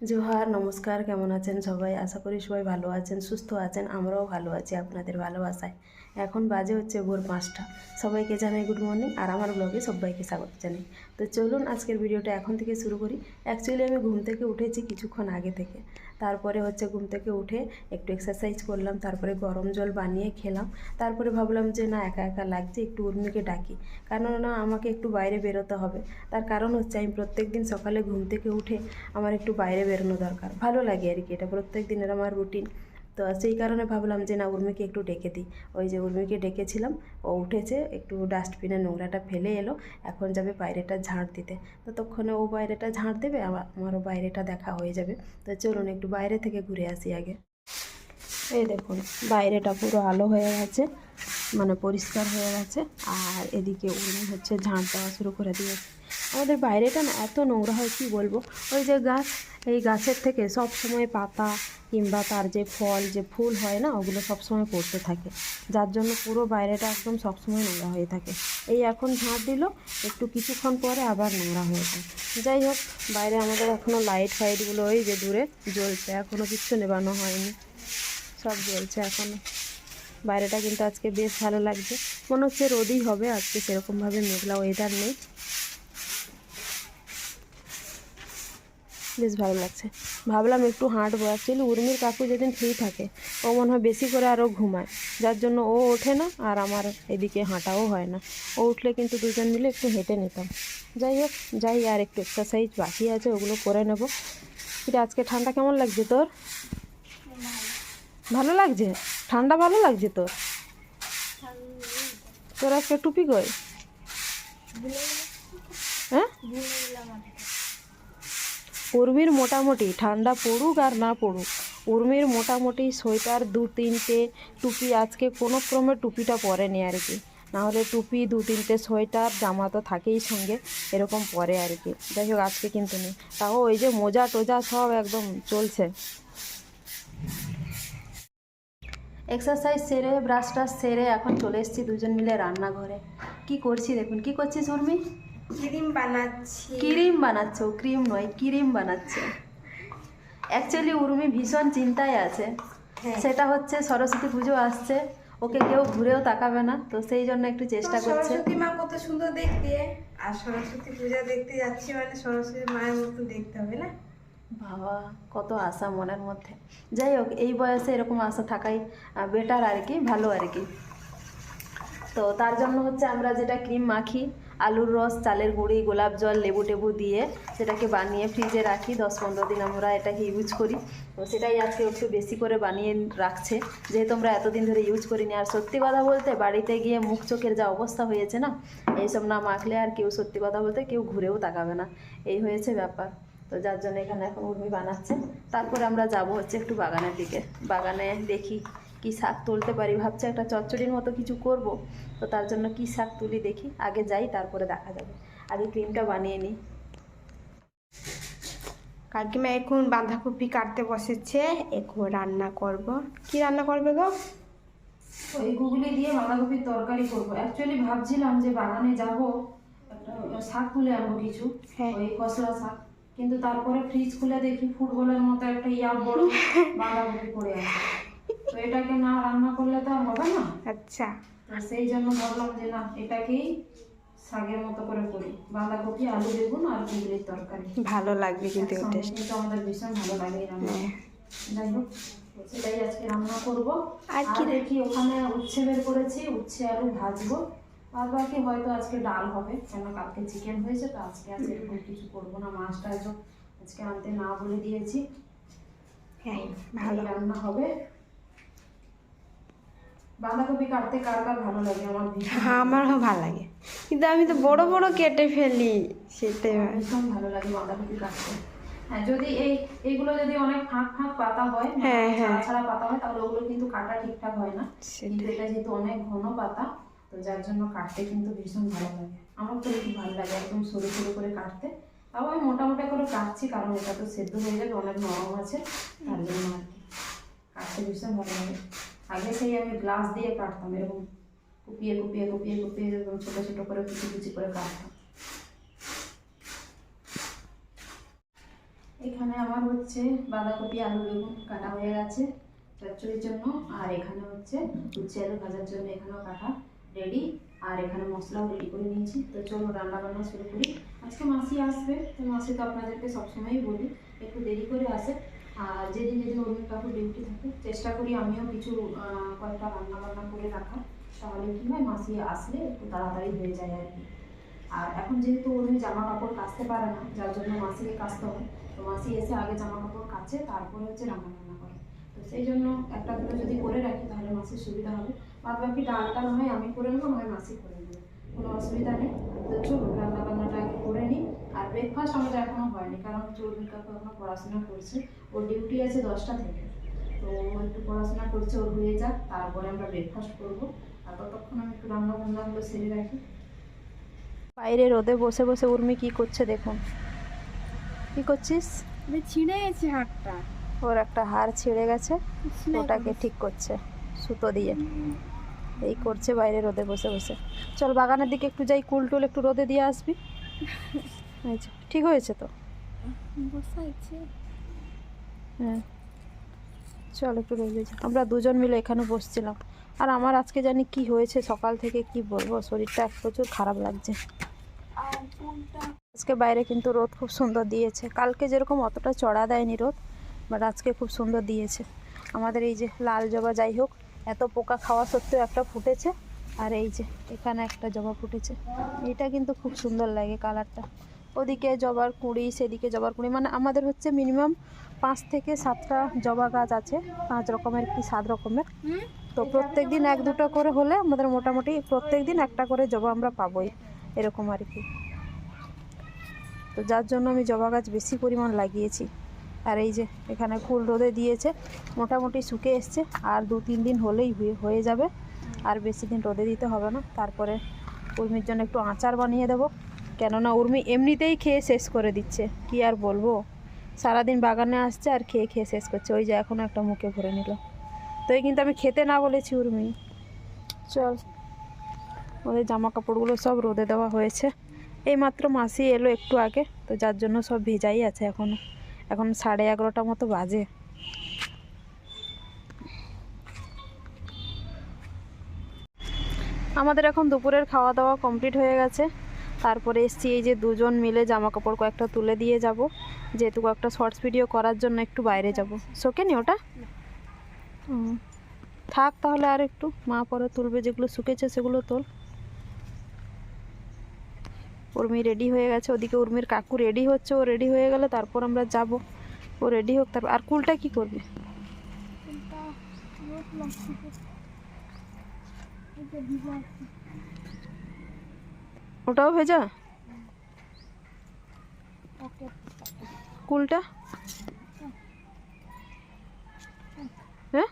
জোহার, নমস্কার। কেমন আছেন সবাই? আশা করি সবাই ভালো আছেন, সুস্থ আছেন। আমরাও ভালো আছি আপনাদের ভালোবাসায়। এখন বাজে হচ্ছে ভোর 5টা। সবাইকে জানাই গুড মর্নিং, আর আমার ব্লগে সবাইকে স্বাগত জানাই। তো চলুন আজকের ভিডিওটা এখন থেকে শুরু করি। অ্যাকচুয়ালি আমি ঘুম থেকে উঠেছি কিছুক্ষণ আগে থেকে। তারপরে হচ্ছে ঘুম থেকে উঠে একটু এক্সারসাইজ করলাম, তারপরে গরম জল বানিয়ে খেলাম। তারপরে ভাবলাম যে না, একা একা লাগছে, একটু উর্মিকে ডাকি, কারণ না আমাকে একটু বাইরে বেরোতে হবে। তার কারণ হচ্ছে আমি প্রত্যেক দিন সকালে ঘুম থেকে উঠে আমার একটু বাইরে বেরোনো দরকার, ভালো লাগে আর কি, এটা প্রত্যেক দিনের আমার রুটিন। তো সেই কারণে ভাবলাম যে না, উর্মিকে একটু ডেকে দিই। ওই যে উর্মিকে ডেকেছিলাম, ও উঠেছে, একটু ডাস্টবিনে নোংরাটা ফেলে এলো, এখন যাবে বাইরেটা ঝাড় দিতে। ততক্ষণে ও বাইরেটা ঝাড় দেবে, আমারও বাইরেটা দেখা হয়ে যাবে। তো চলুন একটু বাইরে থেকে ঘুরে আসি আগে। এই দেখুন, বাইরেটা পুরো আলো হয়ে গেছে, মানে পরিষ্কার হয়ে গেছে। আর এদিকে উর্মি হচ্ছে ঝাঁট দেওয়া শুরু করে দিয়েছে। আমাদের বাইরেটা না এত নোংরা হয়, কি বলবো। ওই যে গাছ, এই গাছের থেকে সব সময় পাতা কিংবা তার যে ফল, যে ফুল হয় না, ওগুলো সব সময় পড়তে থাকে, যার জন্য পুরো বাইরেটা একদম সব সময় নোংরা হয়ে থাকে। এই এখন ঝাঁট দিল, একটু কিছুক্ষণ পরে আবার নোংরা হয়ে যায়। যাই হোক, বাইরে আমাদের এখনও লাইট ফাইটগুলো ওই যে দূরে জ্বলছে, এখনও কিচ্ছু নেবানো হয়নি, সব জ্বলছে এখনও। বাইরেটা কিন্তু আজকে বেশ ভালো লাগছে, মনে হচ্ছে রোদই হবে আজকে, সেরকমভাবে মেঘলা ওয়েদার নেই, বেশ ভালো লাগছে। ভাবলাম একটু হাঁটবো। অ্যাকচুয়ালি উর্মির কাকু যেদিন ফ্রি থাকে, ও মনে হয় বেশি করে আরও ঘুমায়, যার জন্য ও ওঠে না, আর আমার এদিকে হাঁটাও হয় না। ও উঠলে কিন্তু দুজন মিলে একটু হেঁটে নিতাম। যাই হোক, যাই, আর একটু এক্সারসাইজ বাকি আছে, ওগুলো করে নেব। এটা আজকে ঠান্ডা কেমন লাগছে তোর? ভালো লাগছে? ঠান্ডা ভালো লাগছে তোর? তোর আজকে টুপি কই? হ্যাঁ, উর্মির মোটামুটি ঠান্ডা পড়ুক আর না পড়ুক, উর্মির মোটামুটি সোয়েটার 2-3টে, টুপি আজকে কোনো ক্রমে টুপিটা পরেনি আর কি, নাহলে টুপি 2-3টে, সোয়েটার, জামা তো থাকেই সঙ্গে, এরকম পরে আর কি। যাই হোক, আজকে কিন্তু নেই। তাও ওই যে মোজা টোজা সব একদম চলছে। এক্সারসাইজ সেরে, ব্রাশ টাশ সেরে এখন চলে এসেছি দুজন মিলে রান্নাঘরে। কি করছি দেখুন। কি করছিস উর্মি? ক্রিম বানাচ্ছি। ক্রিম বানাচ্ছ? ক্রিম নয়, ক্রিম বানাচ্ছে। অ্যাকচুয়ালি উর্মি ভীষণ চিন্তায় আছে। সেটা হচ্ছে সরস্বতী পুজো আসছে, ওকে কেউ ঘুরেও তাকাবে না, তো সেই জন্য একটু চেষ্টা করছে। সরস্বতী মা কত সুন্দর দেখতে, আর সরস্বতী পূজা দেখতে যাচ্ছি মানে সরস্বতী মায়ের মতো দেখতে হবে না? বাবা, কত আশা মনের মধ্যে। যাই হোক, এই বয়সে এরকম আশা থাকাই বেটার আর কি, ভালো আর কি। তো তার জন্য হচ্ছে আমরা যেটা ক্রিম মাখি, আলুর রস, চালের গুঁড়ি, গোলাপ জল, লেবু টেবু দিয়ে সেটাকে বানিয়ে ফ্রিজে রাখি, 10-15 দিন আমরা এটাকে ইউজ করি। তো সেটাই আজকে একটু বেশি করে বানিয়ে রাখছে, যেহেতু আমরা এতদিন ধরে ইউজ করিনি। আর সত্যি কথা বলতে, বাড়িতে গিয়ে মুখ চোখের যা অবস্থা হয়েছে না, এইসব না মাখলে আর কেউ, সত্যি কথা বলতে কেউ ঘুরেও তাকাবে না, এই হয়েছে ব্যাপার। তো যার জন্য এখানে এখন উর্মি বানাচ্ছে। তারপরে আমরা যাব হচ্ছে একটু বাগানের দিকে, বাগানে দেখি কি শাক তুলতে পারি। ভাবছি একটা চচ্চড়ির মতো কিছু করব, তো তার জন্য কি শাক তুলি দেখি, আগে যাই তারপরে দেখা যাবে। আগে ক্রিমটা বানিয়ে নিই। কাকিমা এখন বাঁধাকপি কাটতে বসেছে, এখন রান্না করব। কি রান্না করবে গো? ওই গুগলি দিয়ে বাঁধাকপির তরকারি করবো। অ্যাকচুয়ালি ভাবছিলাম যে বাগানে যাব, একটা শাক তুলে আনবো কিছু, ওই খসলা শাক, কিন্তু তারপরে ফ্রিজ খুলে দেখি ফুটবলের মতো একটা বড় বাঁধাকপি পড়ে আছে। তো এটাকে না রান্না করলে তো আর হবে না। আচ্ছা, তো সেই জন্য ভাবলাম যে না, এটাকেই শাকের মতো করে করি, বাঁধাকপি, আলু, বেগুন আর কুমড়ির তরকারি। ভালো লাগবে কিন্তু টেস্ট। এটা আমাদের ভীষণ ভালো লাগে রান্না। যাই হোক, সেটাই আজকে রান্না করবো। আর কি দেখি, ওখানে উচ্ছে বের করেছি, উচ্ছে আলু ভাজবো। আর বাকি হয়তো আজকে ডাল হবে, কেন কালকে চিকেন হয়েছে, তো আজকে এরকম কিছু করবো না। মাছটা আজকে আনতে না বলে দিয়েছি। হ্যাঁ, ভালো রান্না হবে। বাঁধাকপি কাটতে কার কার ভালো লাগে? আমার আমারও ভালো লাগে, কিন্তু আমি তো বড় বড় কেটে ফেলি, সেটাই ভীষণ ভালো লাগে বাঁধাকপি কাটতে। হ্যাঁ, যদি এইগুলো যদি অনেক ফাঁক ফাঁক পাতা হয়, ছাড়া ছাড়া পাতা হয়, তাহলে ওগুলো কিন্তু কাটা ঠিকঠাক হয় না। কিন্তু এটা যেহেতু অনেক ঘন পাতা, তো যার জন্য কাটতে কিন্তু ভীষণ ভালো লাগে। আমার তো খুব ভালো লাগে একদম সরু সরু করে কাটতে। তাও আমি মোটামুটি করে কাটছি, কারণ এটা তো সেদ্ধ হয়ে যাবে, অনেক নরম আছে, তার জন্য আর কি কাটতে ভীষণ ভালো লাগে। আগে সেই আমি গ্লাস দিয়ে কাটতাম, এরকম কুপিয়ে কুপিয়ে কুপিয়ে কুপিয়ে এরকম ছোটো ছোটো করে কুচি কুচি করে কাটতাম। এখানে এখানে আমার হচ্ছে বাঁধাকপি আলু বেগুন কাটা হয়ে গেছে চচ্চড়ির জন্য, আর এখানে হচ্ছে উচ্ছে আলু ভাজার জন্য এখানেও কাটা রেডি, আর এখানে মশলাও রেডি করে নিয়েছি। তো চলো রান্না বান্না শুরু করি। আজকে মাসি আসবে, তো মাসি তো আপনাদেরকে সবসময়ই বলি একটু দেরি করে আসে, আর যেদিন যেদিন অরুণ কাকুর ডিউটি থাকে চেষ্টা করি আমিও কিছু কয়েকটা রান্না বান্না করে রাখা, তাহলে কী হয় মাসি আসলে একটু তাড়াতাড়ি হয়ে যায় আর কি। আর এখন যেহেতু উনি জামা কাপড় কাচতে পারে না, যার জন্য মাসিকে কাচতে হয়, তো মাসি এসে আগে জামা কাপড় কাচে তারপরে হচ্ছে রান্না বান্না করে। তো সেই জন্য একটা দুটো যদি করে রাখি তাহলে মাসির সুবিধা হবে। বাদ বাকি ডালটা না হয় আমি করে নেবো, নয় মাসি করে নেবে, কোনো অসুবিধা নেই। তো চলুন রান্না বান্নাটা আগে করে নিই। আর ব্রেকফাস্ট আমাদের এখনও হয়নি, কারণ চৌধুরী কাকু এখনও পড়াশোনা করছে, ওর ডিউটি আছে 10টা থেকে, তো ও একটু পড়াশোনা করছে, ওর হয়ে যাক তারপরে আমরা ব্রেকফাস্ট করবো। আর ততক্ষণ আমি একটু রান্না বান্নাগুলো সেরে রাখি। বাইরে রোদে বসে বসে উর্মি কি করছে দেখুন। কি করছিস? ছিঁড়ে গেছে হাতটা। ওর একটা হাড় ছিঁড়ে গেছে, ওটাকে ঠিক করছে সুতো দিয়ে। এই করছে বাইরে রোদে বসে বসে। চল বাগানের দিকে একটু যাই, কুল টুল একটু রোদে দিয়ে আসবি। আচ্ছা ঠিক হয়েছে তো? হ্যাঁ চল একটু রোদে যাই। আমরা দুজন মিলে এখানে বসছিলাম, আর আমার আজকে জানি কি হয়েছে সকাল থেকে, কি বলবো, শরীরটা প্রচুর খারাপ লাগছে। আজকে বাইরে কিন্তু রোদ খুব সুন্দর দিয়েছে, কালকে যেরকম অতটা চড়া দেয়নি রোদ, বাট আজকে খুব সুন্দর দিয়েছে। আমাদের এই যে লাল জবা, যাই হোক এত পোকা খাওয়া সত্ত্বেও একটা ফুটেছে, আর এই যে এখানে একটা জবা ফুটেছে, এটা কিন্তু খুব সুন্দর লাগে কালারটা। ওদিকে জবার কুঁড়ি, সেদিকে জবার কুঁড়ি, মানে আমাদের হচ্ছে মিনিমাম 5 থেকে 7টা জবা গাছ আছে, 5 রকমের কি 7 রকমের। তো প্রত্যেক দিন 1-2টা করে হলে আমাদের মোটামুটি প্রত্যেক দিন একটা করে জবা আমরা পাবোই, এরকম আর কি। তো যার জন্য আমি জবা গাছ বেশি পরিমাণ লাগিয়েছি। আর এই যে এখানে ফুল রোদে দিয়েছে, মোটামুটি শুকে এসছে, আর 2-3 দিন হলেই হয়ে যাবে, আর বেশি দিন রোদে দিতে হবে না। তারপরে উর্মির জন্য একটু আচার বানিয়ে দেবো, কেননা উর্মি এমনিতেই খেয়ে শেষ করে দিচ্ছে, কি আর বলবো, সারাদিন বাগানে আসছে আর খেয়ে খেয়ে শেষ করছে। ওই যে এখনও একটা মুখে ভরে নিল। তো এই কিন্তু আমি খেতে না বলেছি উর্মি। চল, ওদের জামা কাপড়গুলো সব রোদে দেওয়া হয়েছে, এইমাত্র মাসি এলো একটু আগে, তো যার জন্য সব ভেজাই আছে এখনও। এখন 11:30 মতো বাজে। আমাদের এখন দুপুরের খাওয়া দাওয়া কমপ্লিট হয়ে গেছে। তারপরে এসছি এই যে দুজন মিলে জামা কাপড় কয়েকটা তুলে দিয়ে যাব, যেহেতু কয়েকটা শর্টস ভিডিও করার জন্য একটু বাইরে যাব। শোকেনি ওটা? থাক তাহলে, আর একটু মা পরে তুলবে, যেগুলো শুকেছে সেগুলো তোল। উর্মি রেডি হয়ে গেছে, ওদিকে উর্মির কাকু রেডি হচ্ছে, ও রেডি হয়ে গেলে তারপর আমরা যাব। ও রেডি হোক তারপর। আর কুলটা কি করবি? ওটাও ভেজা কুলটা? হ্যাঁ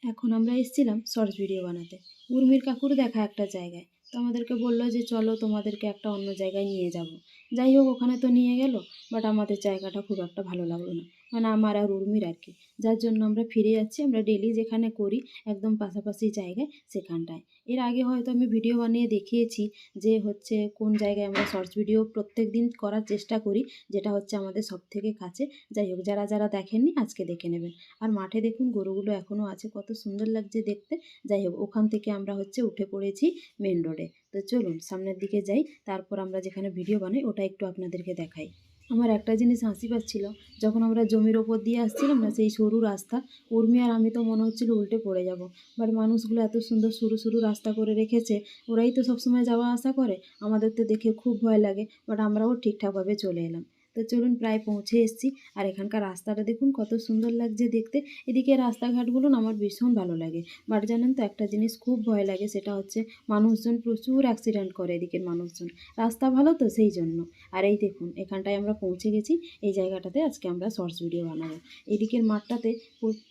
এখন আমরা এসেছিলাম শর্টস ভিডিও বানাতে, উর্মির কাকুর দেখা একটা জায়গায়, তো আমাদেরকে বললো যে চলো তোমাদেরকে একটা অন্য জায়গায় নিয়ে যাব। যাই হোক ওখানে তো নিয়ে গেল, বাট আমাদের জায়গাটা খুব একটা ভালো লাগলো না, মানে আমার আর উর্মির আর কি, যার জন্য আমরা ফিরে যাচ্ছি। আমরা ডেলি যেখানে করি একদম পাশাপাশি জায়গায়, সেখানটায়। এর আগে হয়তো আমি ভিডিও বানিয়ে দেখিয়েছি যে হচ্ছে কোন জায়গায় আমরা শর্টস ভিডিও প্রত্যেক দিন করার চেষ্টা করি, যেটা হচ্ছে আমাদের সব থেকে কাছে। যাই হোক যারা যারা দেখেননি আজকে দেখে নেবেন। আর মাঠে দেখুন গরুগুলো এখনও আছে, কত সুন্দর লাগছে দেখতে। যাই হোক ওখান থেকে আমরা হচ্ছে উঠে পড়েছি মেন রোডে। তো চলুন সামনের দিকে যাই, তারপর আমরা যেখানে ভিডিও বানাই ওটা একটু আপনাদেরকে দেখাই। আমার একটা জিনিস হাসি পাচ্ছিল, যখন আমরা জমির ওপর দিয়ে আসছিলাম না, সেই সরু রাস্তা, উর্মি আর আমি তো মনে হচ্ছিল উল্টে পড়ে যাব, বাট মানুষগুলো এত সুন্দর সরু সরু রাস্তা করে রেখেছে, ওরাই তো সবসময় যাওয়া আসা করে, আমাদের তো দেখে খুব ভয় লাগে, বাট আমরাও ঠিকঠাকভাবে চলে এলাম। তো চলুন প্রায় পৌঁছে এসেছি। আর এখানকার রাস্তাটা দেখুন কত সুন্দর লাগছে দেখতে। এদিকে রাস্তাঘাটগুলো না আমার ভীষণ ভালো লাগে, বাট জানেন তো একটা জিনিস খুব ভয় লাগে, সেটা হচ্ছে মানুষজন প্রচুর অ্যাক্সিডেন্ট করে এদিকের মানুষজন। রাস্তা ভালো তো সেই জন্য। আর এই দেখুন এখানটায় আমরা পৌঁছে গেছি, এই জায়গাটাতে আজকে আমরা শর্টস ভিডিও বানাবো। এদিকের মাঠটাতে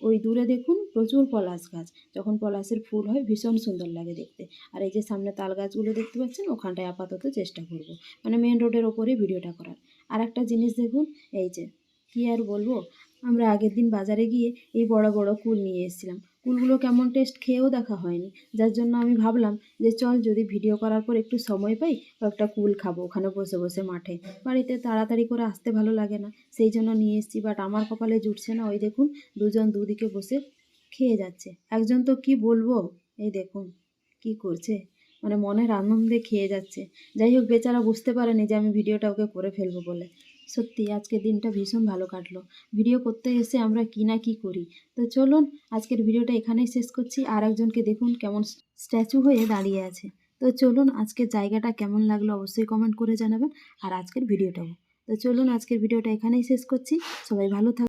ওই দূরে দেখুন প্রচুর পলাশ গাছ, যখন পলাশের ফুল হয় ভীষণ সুন্দর লাগে দেখতে। আর এই যে সামনে তাল গাছগুলো দেখতে পাচ্ছেন, ওখানটায় আপাতত চেষ্টা করব, মানে মেন রোডের ওপরে ভিডিওটা করার। আর একটা জিনিস দেখুন, এই যে কী আর বলবো, আমরা আগের দিন বাজারে গিয়ে এই বড় বড় কুল নিয়ে এসেছিলাম। কুলগুলো কেমন টেস্ট খেয়েও দেখা হয়নি, যার জন্য আমি ভাবলাম যে চল যদি ভিডিও করার পর একটু সময় পাই কয়েকটা কুল খাবো ওখানে বসে বসে মাঠে। বাড়িতে তাড়াতাড়ি করে আসতে ভালো লাগে না, সেই জন্য নিয়ে এসেছি। বাট আমার কপালে জুটছে না। ওই দেখুন দুজন দুদিকে বসে খেয়ে যাচ্ছে। একজন তো কি বলবো, এই দেখুন কি করছে, মানে মনের আনন্দে খেয়ে যাচ্ছে। যাই হোক, বেচারা বুঝতে পারেনি যে আমি ভিডিওটা ওকে করে ফেলবো বলে। সত্যি আজকের দিনটা ভীষণ ভালো কাটলো। ভিডিও করতে এসে আমরা কি না কি করি। তো চলুন আজকের ভিডিওটা এখানেই শেষ করছি। আর একজনকে দেখুন কেমন স্ট্যাচু হয়ে দাঁড়িয়ে আছে। তো চলুন, আজকের জায়গাটা কেমন লাগলো অবশ্যই কমেন্ট করে জানাবেন, আর আজকের ভিডিওটাও। তো চলুন আজকের ভিডিওটা এখানেই শেষ করছি। সবাই ভালো থাকুন।